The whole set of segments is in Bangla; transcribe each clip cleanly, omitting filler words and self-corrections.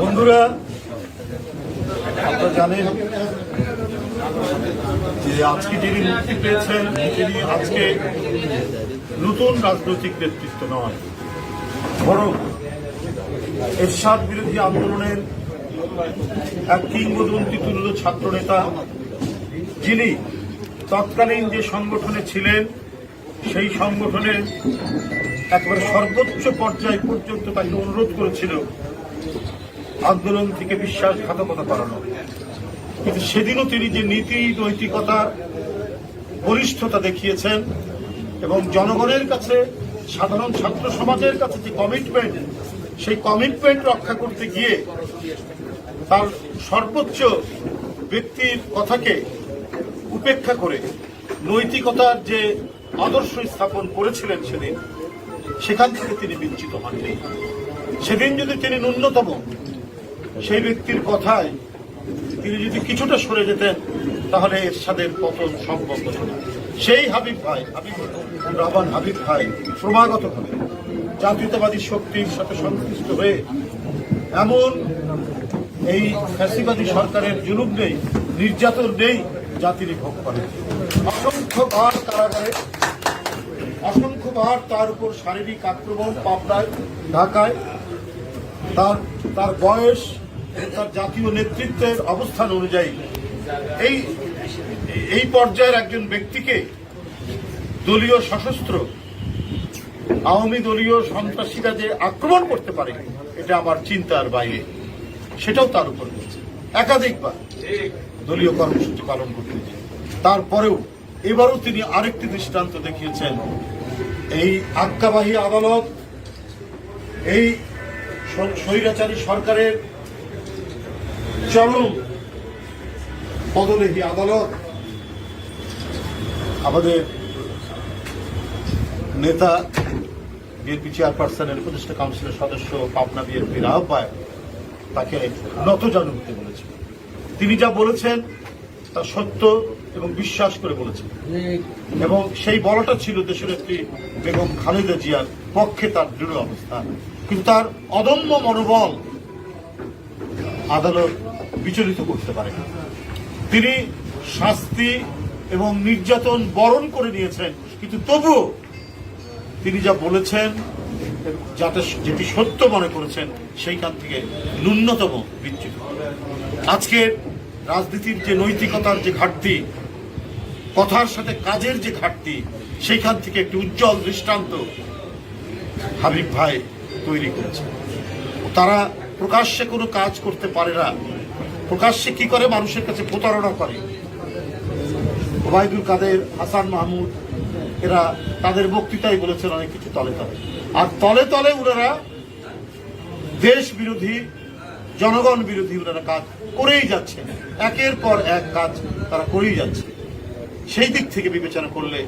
বন্ধুরা, আপনারা জানেন যে আজকে যিনি মুক্তি পেয়েছেন তিনি আজকে নতুন রাজনৈতিক নেতৃত্ব নয়, বরং এরশাদ বিরোধী আন্দোলনের এক কিংবদন্তি তুল্য ছাত্রনেতা, যিনি তৎকালীন যে সংগঠনে ছিলেন সেই সংগঠনের একেবারে সর্বোচ্চ পর্যায় পর্যন্ত তাকে অনুরোধ করেছিল আন্দোলন থেকে বিশ্বাসঘাতকতা করানো। কিন্তু সেদিনও তিনি যে নীতি নৈতিকতার বলিষ্ঠতা দেখিয়েছেন এবং জনগণের কাছে, সাধারণ ছাত্র সমাজের কাছে যে কমিটমেন্ট, সেই কমিটমেন্ট রক্ষা করতে গিয়ে তার সর্বোচ্চ ব্যক্তির কথাকে উপেক্ষা করে নৈতিকতার যে আদর্শ স্থাপন করেছিলেন সেদিন, সেখান থেকে তিনি বিচ্যুত হননি। সেদিন যদি তিনি ন্যূনতম সেই ব্যক্তির কথায় তিনি যদি কিছুটা সরে যেতেন, তাহলে এরশাদের পতন সম্ভব হতো না। সেই হাবিব রহমান হাবিব ভাই ক্রমাগতভাবে জাতীয়তাবাদী শক্তির সাথে সংশ্লিষ্ট হয়ে এমন এই ফ্যাসিবাদী সরকারের জুলুম নেই, নির্যাতন নেই যা তিনি ভোগ করেন। অসংখ্যবার কারাগারে, অসংখ্যবার তার উপর শারীরিক আক্রমণ, পাবনায়, ঢাকায়। তার বয়স, তার জাতীয় নেতৃত্বের অবস্থান অনুযায়ী এই পর্যায়ের একজন ব্যক্তিকে দলীয় সশস্ত্র আওয়ামী দলীয় সন্ত্রাসীরা যে আক্রমণ করতে পারে, এটা আমার চিন্তার বাইরে। সেটাও তার উপর হচ্ছে একাধিকবার দলীয় কর্মসূচি পালন করতে। তারপরেও এবারও তিনি আরেকটি দৃষ্টান্ত দেখিয়েছেন। এই আজ্ঞাবাহী আদালত, এই স্বৈরাচারী সরকারের চরম পদলেহী আদালত আমাদের নেতা, বিএনপি চেয়ারপারসনের উপদেষ্টা কাউন্সিলের সদস্য, পাবনা বিএনপির আহ্বায়ক, তাকে নতজানু হতে বলেছেন। তিনি যা বলেছেন তা সত্য এবং বিশ্বাস করে বলেছেন, এবং সেই বলাটা ছিল দেশনেত্রী বেগম খালেদা জিয়ার পক্ষে তার দৃঢ় অবস্থান। কিন্তু তার অদম্য মনোবল আদালত বিচলিত করতে পারে না। তিনি শাস্তি এবং নির্যাতন বরণ করে নিয়েছেন, কিন্তু তবুও তিনি যা বলেছেন, যেটি সত্য মনে করেছেন, সেইখান থেকে ন্যূনতম বিচ্যুত। আজকের রাজনীতির যে নৈতিকতার যে ঘাটতি, কথার সাথে কাজের যে ঘাটতি, সেইখান থেকে একটি উজ্জ্বল দৃষ্টান্ত হাবিব ভাই তৈরি করেছে। তারা প্রকাশ্যে কোনো কাজ করতে পারে না, প্রকাশ্যে কি করে মানুষের কাছে প্রতারণা করে। ওবায়দুল কাদের, হাসান মাহমুদ, এরা তাদের বক্তৃতায় বলেছেন অনেক কিছু তলে তলে, আর তলে তলে ওনারা দেশ বিরোধী, জনগণ বিরোধী ওনারা কাজ করেই যাচ্ছে, একের পর এক কাজ তারা করেই যাচ্ছে। সেই দিক থেকে বিবেচনা করলে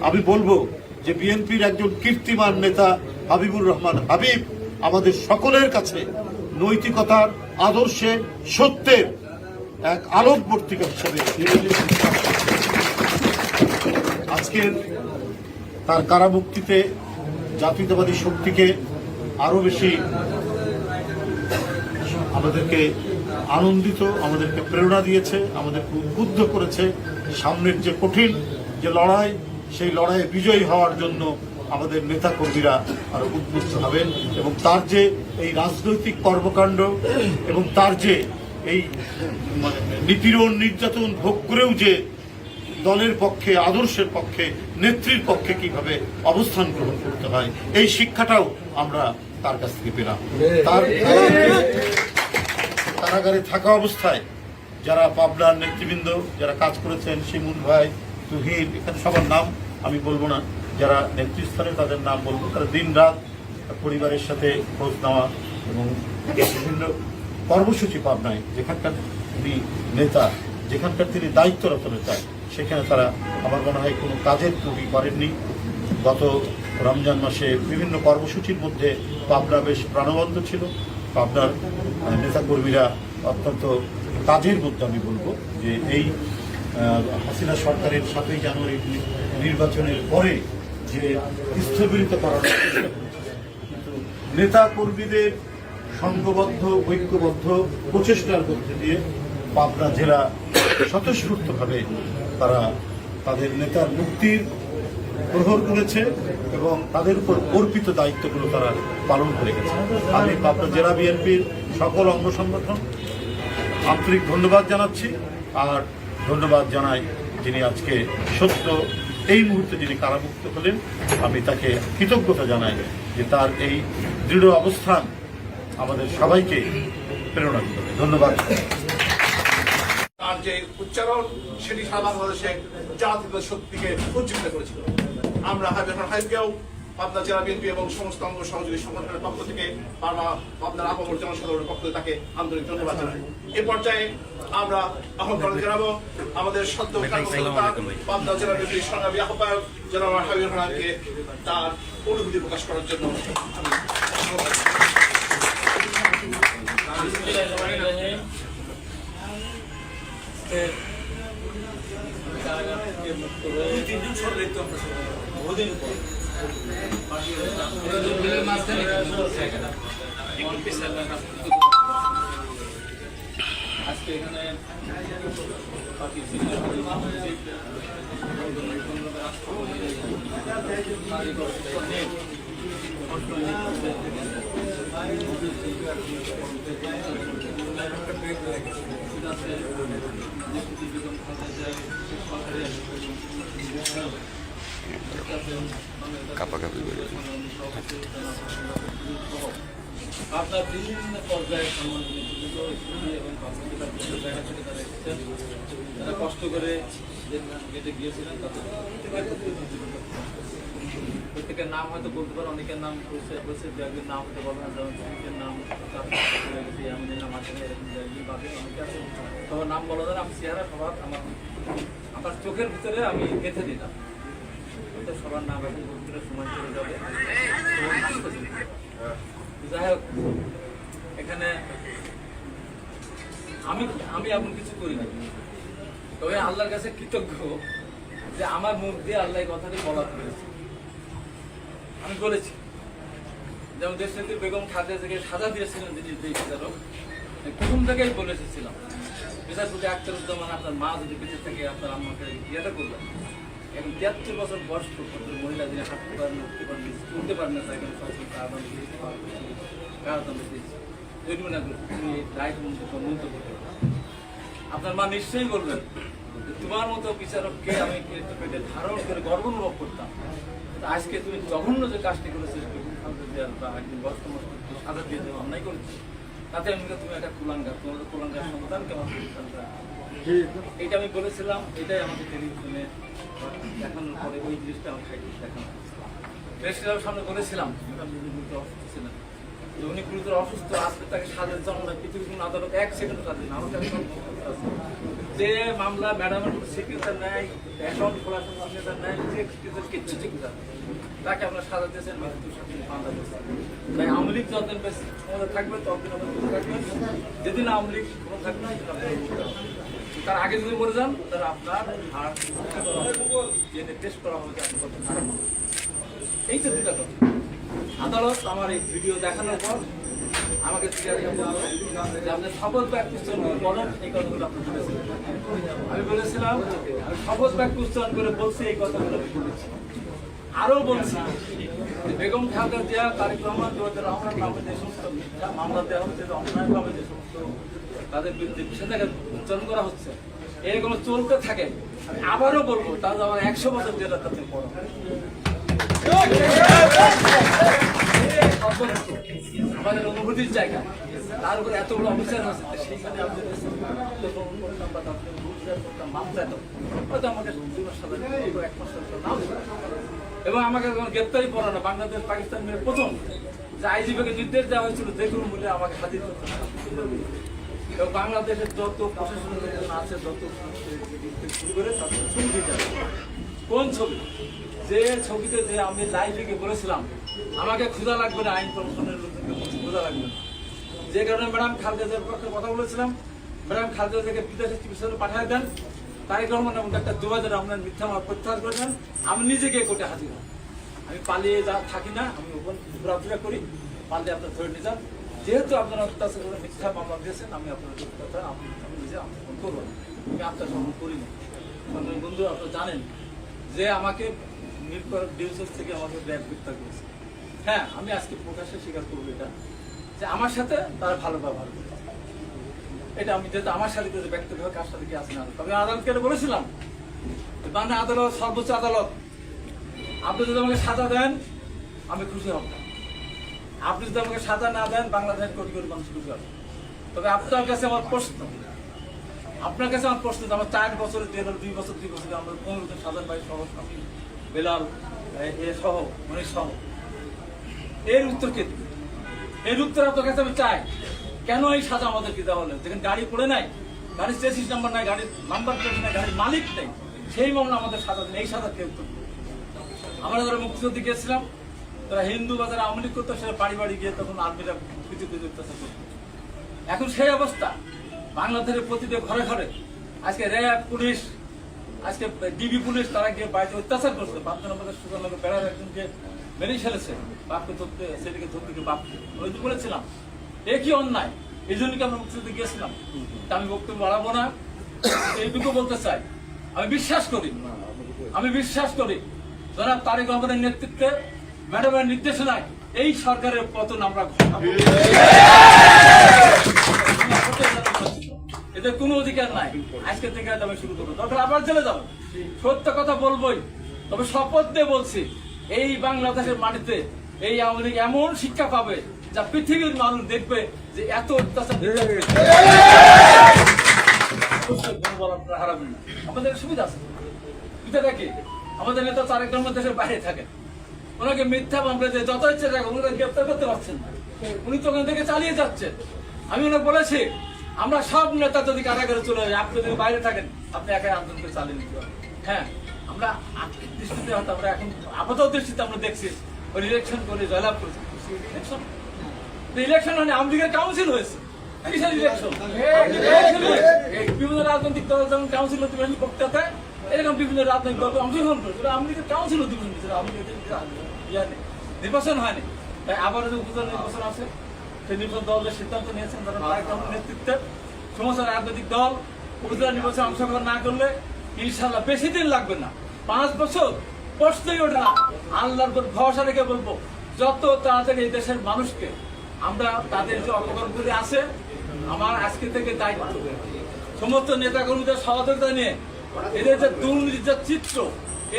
আমি বলবো যে বিএনপির একজন কীর্তিমান নেতা হাবিবুর রহমান হাবিব আমাদের সকলের কাছে নৈতিকতার, আদর্শের, সত্যের এক আলোকবর্তিকা হিসেবে আজকের তার কারামুক্তিতে জাতীয়তাবাদী শক্তিকে আরো বেশি আমাদেরকে আনন্দিত, আমাদেরকে প্রেরণা দিয়েছে, আমাদেরকে উদ্বুদ্ধ করেছে। সামনের যে কঠিন যে লড়াই, সেই লড়াইয়ে বিজয়ী হওয়ার জন্য আমাদের নেতা কর্মীরা আরো উদ্বুদ্ধ হবেন, এবং তার যে এই রাজনৈতিক কর্মকাণ্ড এবং তার যে এই নিপীড়ন, নির্যাতন ভোগ করেও যে দলের পক্ষে, আদর্শের পক্ষে, নেত্রীর পক্ষে কিভাবে অবস্থান গ্রহণ করতে হয়, এই শিক্ষাটাও আমরা তার কাছ থেকে পেলাম। তার কারাগারে থাকা অবস্থায় যারা পাবনার নেতৃবৃন্দ যারা কাজ করেছেন, শিমুল ভাই, তুহিন, এখানে সবার নাম আমি বলবো না, যারা নেতৃস্থানে তাদের নাম বলবো, তারা দিন রাত পরিবারের সাথে খোঁজ নেওয়া এবং বিভিন্ন কর্মসূচি পাবনায়, যেখানকার তিনি নেতা, যেখানকার তিনি দায়িত্বরত নেতা, সেখানে তারা আমার মনে হয় কোনো কাজের ত্রুটি করেননি। গত রমজান মাসে বিভিন্ন কর্মসূচির মধ্যে পাবনা বেশ প্রাণবন্ত ছিল। পাবনার নেতাকর্মীরা অত্যন্ত কাজের মধ্যে, আমি বলবো যে এই হাসিনা সরকারের 7ই জানুয়ারি নির্বাচনের পরে যে স্থবিরিত করার চেষ্টা করেছে, কিন্তু নেতা কর্মীদের সংঘবদ্ধ ঐক্যবদ্ধ প্রচেষ্টার মধ্যে দিয়ে পাবনা জেলা স্বতঃস্ফূর্তভাবে তারা তাদের নেতার মুক্তির প্রহর করেছে এবং তাদের উপর অর্পিত দায়িত্বগুলো তারা পালন করে গেছে। আমি পাবনা জেলা বিএনপির সকল অঙ্গ সংগঠন আন্তরিক ধন্যবাদ জানাচ্ছি, আর ধন্যবাদ জানাই যিনি আজকে সত্য এই মুহূর্তে যিনি কারামুক্ত হলেন, আমি তাকে কৃতজ্ঞতা জানাই যে তার এই দৃঢ় অবস্থান আমাদের সবাইকে প্রেরণা দিতে। ধন্যবাদ। তার যে উচ্চারণ সেটি সারা বাংলাদেশে জাতীয় শক্তিকে উজ্জীবিত করেছিল। আমরা হাইকেও পাবনা জেলা বিএনপি এবং সমস্ত অঙ্গ সহযোগী সংগঠনের পক্ষ থেকে পাবনার আপামর জনসাধারণের পক্ষ থেকে তাকে আন্তরিক ধন্যবাদ জানাই। এ পর্যায়ে আমরা আহ্বান জানাবো আমাদের সদ্য পাবনা জেলা বিএনপির সংগ্রামী আহ্বায়ক জনাব হাবিবুর রহমানকে তার অনুভূতি প্রকাশ করার জন্য আজকে এখানে কাপাকাপি করে আপনার বিভিন্ন পর্যায়ে তারা কষ্ট করে গেটে গিয়েছিলেন, প্রত্যেকের নাম হয়তো বলতে পারে, অনেকের নাম বলছে, দু একদিন নাম হতে বলবেন, যেমন অনেকের নাম আমি নাম আছে, বাকি অনেকে আছে, সবার নাম বলা যায়। আমি চেহারা সবার আমার চোখের ভিতরে আমি গেঁথে দিতাম, সবার নাম এখন বলতে সময় চলে যাবে। যাই হোক, এখানে আমি এমন কিছু করি না, তবে আল্লাহর কাছে কৃতজ্ঞ যে আমার মুখ দিয়ে আল্লাহ এই কথাটি বলা হয়েছে। আমি বলেছি, যেমন দেশনেত্রী বেগম খালেদা জিয়াকে সাজা দিয়েছিলেন যিনি বিচারক, প্রথম থেকেই বলে এসেছিলাম বিচারপতি আখতারুজ্জামান আপনার মা যদি বেঁচে থেকে আপনার আম্মাকে ইয়েটা করবেন। এখন 73 বছর বয়স মহিলা যিনি হাঁটতে পারেন, উঠতে পারেন, তুলতে পারেন না, তাকে আপনার মা নিশ্চয়ই বলবেন তোমার মতো বিচারককে আমি পেটে ধারণ করে গর্ব অনুভব করতাম। আজকে তুমি জঘন্য যে কাজটি করেছো, একদিন বয়স্ক সাজা দিয়ে অন্যায় করেছো, তাতে আমি তুমি একটা কুলাঙ্গার, তোমার কুলাঙ্গার সন্তান কেমন এইটা আমি বলেছিলাম। এটাই আমাদের টেলিভিশনে দেখানোর পরে ওই জিনিসটা আমাকে দেখানো প্রেসিডেন্টের সামনে বলেছিলাম অসুস্থ ছিলেন, যে উনি গুরুতর অসুস্থ, আজকে তাকে সাজের জন্য পৃথিবীর কোন আদালত 1 সেকেন্ড সাজে না। আমাকে যে মামলা ম্যাডামের কোনো সিগনেচার নেয়, অ্যাকাউন্ট খোলার সিগনেচার নেয়, কিচ্ছু ঠিক না, তাকে আপনার সাজা দিয়েছেন মৃত্যুর সাথে মামলা দিয়েছেন। তাই আওয়ামী লীগ যতদিন বেশি ক্ষমতা থাকবে ততদিন আমাদের থাকবেন, যেদিন আওয়ামী লীগ ক্ষমতা থাকবে তার আগে যদি মরে যান তাহলে আপনার হার্ট টেস্ট করা হবে, আপনি করতে পারেন। এই তো দুটা কথা। আদালত আমার এই ভিডিও দেখানোর পর আমাকে আপনি শপথ বাক্য উচ্চারণ বলেন, এই কথাগুলো আপনি বলেছিলেন। আমি বলেছিলাম আমি শপথ বাক্য উচ্চারণ করে বলছি, এই কথাগুলো আমি বলেছি। আরও বলছি বেগম খালেদা জিয়া, তারেক রহমান, রহমান নামে যে সমস্ত মামলা দেওয়া হচ্ছে, অন্যায়ভাবে যে সমস্ত তাদের বিরুদ্ধে নিষেধাজ্ঞা উচ্চারণ করা হচ্ছে, এগুলো চলতে থাকে। আমি আবারও বলবো তাহলে আমার 100 বছর জেলা তাতে পড়া আমাদের অনুভূতির জায়গা, তার উপরে এতগুলো অফিসার আছে, সেইখানে এবং আমাকে গ্রেপ্তারি পড়ানো বাংলাদেশ পাকিস্তান মেরে প্রথম যে আইজিপিকে নির্দেশ দেওয়া হয়েছিল যে কোনো মূল্যে আমাকে হাজির করতে এবং বাংলাদেশের যত প্রশাসন আছে, যত শুরু করে তাদের ছবি দিতে হবে। কোন ছবি? যে ছবিতে যে আমি লাইভে বলেছিলাম আমাকে ক্ষুধা লাগবে না, আইন প্রশাসনের লোকজনকে ক্ষুধা লাগবে না, যে কারণে ম্যাডাম খালেদা জিয়ার পক্ষে কথা বলেছিলাম, ম্যাডাম খালেদা জিয়াকে বিদেশে চিকিৎসা পাঠিয়ে দেন, তারেক রহমানের মধ্যে একটা দুবাজারে আপনার মিথ্যা মামলা প্রত্যাহার করেছেন। আমি নিজেকে কোর্টে হাজির হই, আমি পালিয়ে থাকি না, আমি ওখানে ঘোরাফেরা করি, পালিয়ে আপনার ধরে নিয়ে যান। যেহেতু আপনারা অত্যাচার করে মিথ্যা মামলা দিয়েছেন, আমি আপনার কথা আমি নিজে আত্মসমর্পণ করবো না, আমি আত্মসমর্পণ করি না। বন্ধু আপনারা জানেন যে আমাকে মিরপুর ডিভিশন থেকে আমাকে ব্যাগ গ্রেপ্তার করেছে। হ্যাঁ, আমি আজকে প্রকাশ্যে স্বীকার করবো এটা, যে আমার সাথে তারা ভালো ব্যবহার করে। এটা আমি যেহেতু আমার সাথে ব্যক্তিগত কার সাথে কি আছে না, তবে আদালতকে বলেছিলাম, মানে আদালত সর্বোচ্চ আদালত, আপনি যদি আমাকে সাজা দেন আমি খুশি হব, আপনি যদি আমাকে সাজা না দেন বাংলাদেশের কোটি কোটি মানুষ খুশি হবে। তবে আপনার কাছে আমার প্রশ্ন, আমার 4 বছরের 2 বছর আমরা 15 জন সাধারণ ভাই সহ আমি বেলাল এ সহ মনীষ সহ, এর উত্তর কে দিবে? এর উত্তর আপনার কাছে আমি চাই। কেন এই সাজা আমাদেরকে দেওয়া হলো? যেখানে গাড়ি পড়ে নাই, গাড়ির চেসিস নাম্বার নাই, গাড়ির নাম্বার প্লেট নাই, গাড়ির মালিক নেই, সেই মামলা আমাদের সাজা দিন। এই সাজা কে উত্তর দিবে? আমরা যারা মুক্তিযুদ্ধে গিয়েছিলাম, তারা হিন্দু বাজারে আওয়ামী লীগ করতো, সেটা বাড়ি বাড়ি গিয়ে তখন আর্মিরা কিছু অত্যাচার করতো। এখন সেই অবস্থা বাংলাদেশের প্রতিটি ঘরে ঘরে আজকে র্যাব পুলিশ, আজকে ডিবি পুলিশ, তারা গিয়ে বাড়িতে অত্যাচার করছে। বাপদের আমাদের সুন্দর বেড়ার একজনকে মেরেই ফেলেছে, বাপকে ধরতে, সেদিকে ধরতে গিয়ে বাপকে ওই তো বলেছিলাম এ কি অন্যায়। এই জন্য কি আমরা মুক্তিযুদ্ধে গিয়েছিলাম। তা আমি বক্তব্য বাড়াবো না, এইটুকু বলতে চাই, আমি বিশ্বাস করি জনাব তারেক রহমানের নেতৃত্বে, ম্যাডামের নির্দেশনায় এই সরকারের পতন আমরা ঘটাবো। এদের কোনো অধিকার নাই। আজকে থেকে আমি শুরু করবো, দরকার আবার চলে যাবো, সত্য কথা বলবোই। তবে শপথ দিয়ে বলছি, এই বাংলাদেশের মাটিতে এই আওয়ামী লীগ এমন শিক্ষা পাবে যা পৃথিবীর মানুষ দেখবে যে এত অত্যাচার হারাবেন না। আমাদের সুবিধা আছে, সুবিধাটা কি? আমাদের নেতা তারেক রহমান দেশের বাইরে থাকেন, ওনাকে মিথ্যা মামলা দিয়ে যত ইচ্ছে থাকে উনি গ্রেপ্তার করতে পারছেন না, উনি তো ওখান থেকে চালিয়ে যাচ্ছেন। আমি ওনাকে বলেছি, আমরা সব নেতা যদি কারাগারে চলে যাই, আপনি যদি বাইরে থাকেন আপনি একাই আন্দোলনকে চালিয়ে নিতে পারেন। হ্যাঁ, আমরা দৃষ্টিতে হয়তো আমরা এখন আপাতত দৃষ্টিতে আমরা দেখছি ওই ইলেকশন করে জয়লাভ করেছি। ইলেকশন মানে আওয়ামী লীগের কাউন্সিল হয়েছে, বিভিন্ন রাজনৈতিক দল যেমন কাউন্সিল অধিবেশন করতে হয়, এরকম বিভিন্ন রাজনৈতিক দল অংশগ্রহণ করেছিল। আওয়ামী লীগের কাউন্সিল অধিবেশন দিয়েছিল, আওয়ামী লীগের নির্বাচন হয়নি, তাই আবার যে উপজেলা নির্বাচন আছে, সেই নির্বাচন দলের সিদ্ধান্ত নিয়েছেন তারা তারেক রহমানের নেতৃত্বে সমস্ত রাজনৈতিক দল উপজেলা নির্বাচনে অংশগ্রহণ না করলে ইনশাল্লাহ বেশি দিন লাগবে না, 5 বছর প্রশ্নই ওঠে না। আল্লাহর উপর ভরসা রেখে বলবো, যত তাড়াতাড়ি এই দেশের মানুষকে আমরা তাদের যে অপকর্মগুলি আছে, আমার আজকে থেকে দায়িত্ব সমস্ত নেতাকর্মীদের সহযোগিতা নিয়ে এদের যে দুর্নীতির যে চিত্র,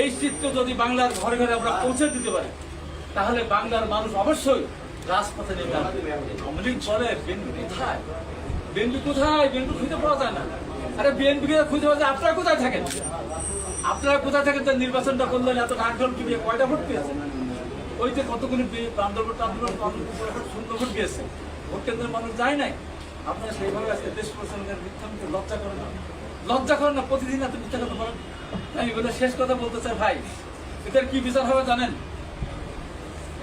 এই চিত্র যদি বাংলার ঘরে ঘরে আমরা পৌঁছে দিতে পারি, তাহলে বাংলার মানুষ অবশ্যই রাজপথে নেমে আসবে। আওয়ামী লীগ বলে বিএনপি কোথায়, বিএনপি কোথায়, বিএনপি খুঁজে পাওয়া যায় না। আরে বিএনপিকে খুঁজে পাওয়া যায়, আপনারা কোথায় থাকেন? আপনারা কোথায় থাকেন? নির্বাচনটা করলেন এত ঢাকঢোল কিনে, কয়টা ভোট পেয়েছে? ওই যে কতগুলি সুন্দর ভোট পেয়েছে, ভোট কেন্দ্রের মানুষ যায় নাই। আপনারা সেইভাবে আজকে দেশ পরিচালনার মিথ্যা মিথ্যা লজ্জা করেন না, প্রতিদিন এত মিথ্যা কথা বলেন। আমি বলে শেষ কথা বলতে চাই, ভাই এদের কি বিচার হবে জানেন?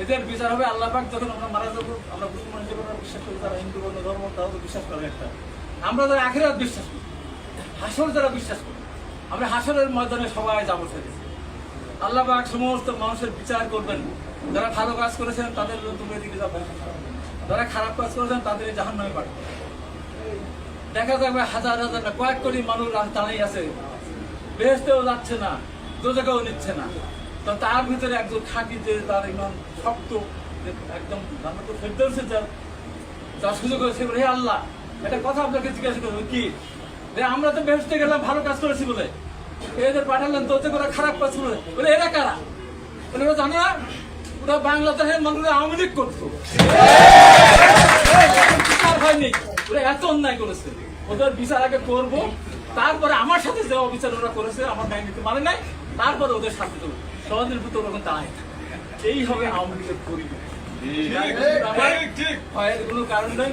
এদের বিচার হবে আল্লাহ পাক যখন আমরা মারা যাবো, আমরা মুসলমান জীবন বিশ্বাস করি, তারা হিন্দু বর্ণ ধর্ম তাও তো বিশ্বাস করে একটা, আমরা যারা আখিরাত বিশ্বাস করি, হাসর যারা বিশ্বাস করি, আমরা হাসরের ময়দানে সবাই যাবো সেদিন। আল্লাহ পাক সমস্ত মানুষের বিচার করবেন, যারা ভালো কাজ করেছেন তাদের তুমি এদিকে যাবে, যারা খারাপ কাজ করেছেন তাদের জাহান্নামে পাঠাবে। দেখা যাবে হাজার হাজার না কয়েক কোটি মানুষ দাঁড়িয়ে আছে, বেহেশতেও যাচ্ছে না, দোজাকেও নিচ্ছে না, তো তার ভিতরে একজন খাঁটি যে তার একদম শক্ত একদম ফেরদৌসে যার সুযোগ হয়েছে, হে আল্লাহ একটা কথা আপনাকে জিজ্ঞাসা করবো কি, যে আমরা তো বেহেশতে গেলাম ভালো কাজ করেছি বলে, এদের পাঠালেন তো ওরা খারাপ কাজ করে বলে, এরা কারা? বলে ওরা জানো না, ওরা বাংলাদেশের মানুষরা আওয়ামী লীগ করতো, হয়নি, ওরা এত অন্যায় করেছে, ওদের বিচার আগে করবো, তারপরে আমার সাথে যে অবিচার ওরা করেছে, আমার ন্যায় নিতে মানে নাই, তারপরে ওদের সাথে দেবো, সমাজের ভিতরে ওরকম দাঁড়ায়। এই হবে আওয়ামী লীগের পরিবেশ। ভয়ের কোনো কারণ নেই,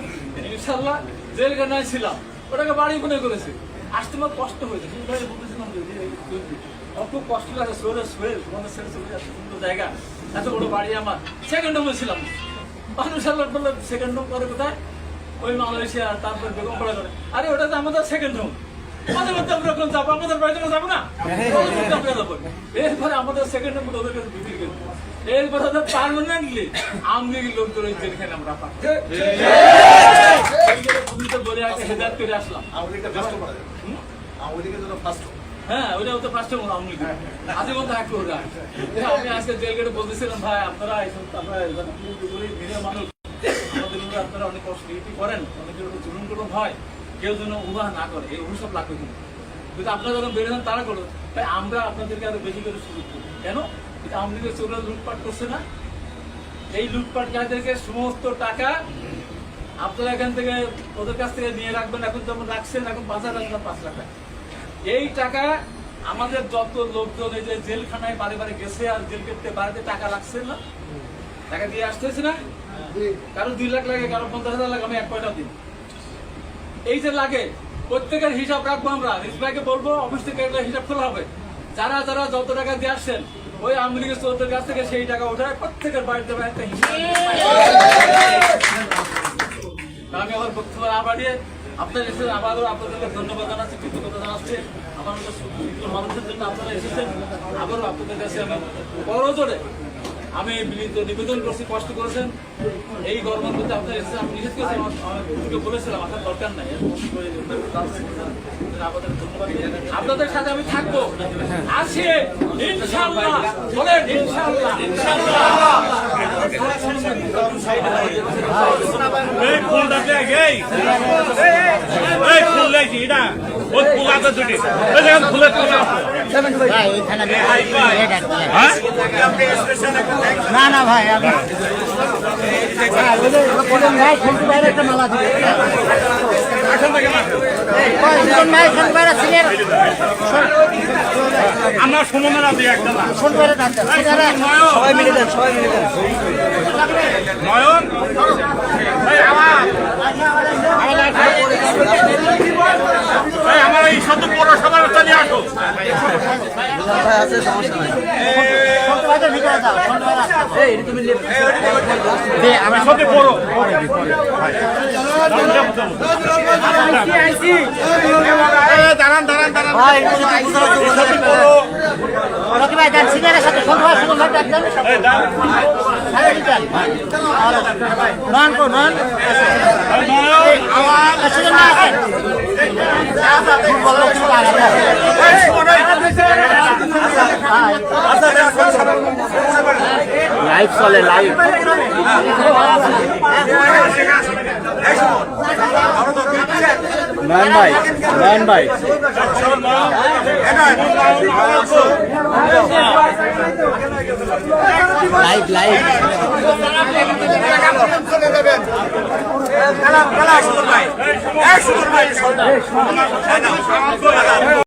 ইনশাল্লাহ জেলখানায় ছিলাম, ওটাকে বাড়ি মনে করেছে, আসতে আমার কষ্ট হয়েছে, বলতেছিলাম খুব কষ্ট লাগে, তোমাদের ছেড়ে চলে যাচ্ছে, সুন্দর জায়গা, এত বড় বাড়ি আমার, সেকেন্ড হোমে ছিলাম, মানুষ আল্লাহ বললো সেকেন্ড হোম করে কোথায়? ওই মালয়েশিয়া, তারপরে বেগম পড়া করে, আরে ওটা তো আমাদের সেকেন্ড হোম, মাঝে মধ্যে আমরা ওখানে যাবো, আমাদের বাড়িতে যাবো না, আমরা যাবো। এরপরে আমাদের সেকেন্ড নম্বর ওদের কাছে বিক্রি করবো। এরপরে ওদের পার্মানেন্টলি আমলিগি লোকজন ওই জেলখানে আমরা পাচ্ছি। বলে একটা হেদায়ত করে আসলাম। হ্যাঁ, ওইটাও তো ফার্স্ট আমলি আজে মতো এক করে। আমি আজকে জেল গেটে বলতেছিলাম, ভাই আপনারা মানুষ আমাদের উপরে আপনারা অনেক কষ্ট করেন, অনেকের উপর জুলুম টুলুম হয়, কেউ যেন উহা না করে, এই অভিশাপ লাগবে কিন্তু আপনারা যখন বেড়ে যান তারা করলো, তাই আমরা আপনাদেরকে আরো বেশি করে সুযোগ করি। কেন? এটা আমলিগের চোরা লুটপাট করছে না, এই লুটপাটকারীদেরকে সমস্ত টাকা আপনারা এখান থেকে ওদের কাছ থেকে নিয়ে রাখবেন। এখন যেমন রাখছেন, এখন 5,000 রাখবেন, 5 লাখ টাকা। এই টাকা আমাদের যত লোকজন এই যে জেলখানায় বারে বারে গেছে আর জেল কেটে বাড়িতে টাকা লাগছে না, টাকা দিয়ে আসতেছে না, কারো 2 লাখ লাগে, কারো 50,000 লাগে, আমি 1 পয়সা দিই। এই যে লাগে প্রত্যেকের হিসাব রাখবো আমরা, রিজভাইকে বলবো, অফিস থেকে একটা হিসাব খোলা হবে। যারা যারা যত টাকা দিয়ে আসছেন ওই আওয়ামী লীগের চোরদের কাছ থেকে সেই টাকা ওঠায় প্রত্যেকের বাড়িতে একটা হিসাব। আমি আমার বক্তব্য না বাড়িয়ে আপনার এসেছেন, আবারও আপনাদেরকে ধন্যবাদ জানাচ্ছি, কৃতজ্ঞতা জানাচ্ছি। আমার মতো মানুষের জন্য আপনারা এসেছেন, আবারও আপনাদের কাছে আমি করজোড়ে আমি বিনীত নিবেদন করছি, কষ্ট করেছেন, এই গরমের মধ্যে আপনারা এসেছেন। আমি নিষেধ করেছি, আমার বলেছিলাম আসার দরকার নাই, আপনাদের ধন্যবাদ। আপনাদের সাথে আমি থাকবো, আসি ইনশাআল্লাহ, বলেন ইনশাআল্লাহ। না না ভাই, একটা মালা আমরা সমমেরা দিয়ে একটা সবাই মিলে দেন, সবাই মিলে দেন। নয়ন আমার এই শত পৌরসভার চলে আসো। আমরা সত্যি বড় দাঁড়ান দাঁড়ান দাঁড়ান ভাই রকি ভাই দেন, সিনিয়রের সাথে নন কো নন লাইভ চলে, লাইভ। নয়ন ভাই, নয়ন ভাই, লাইভ লাইভ।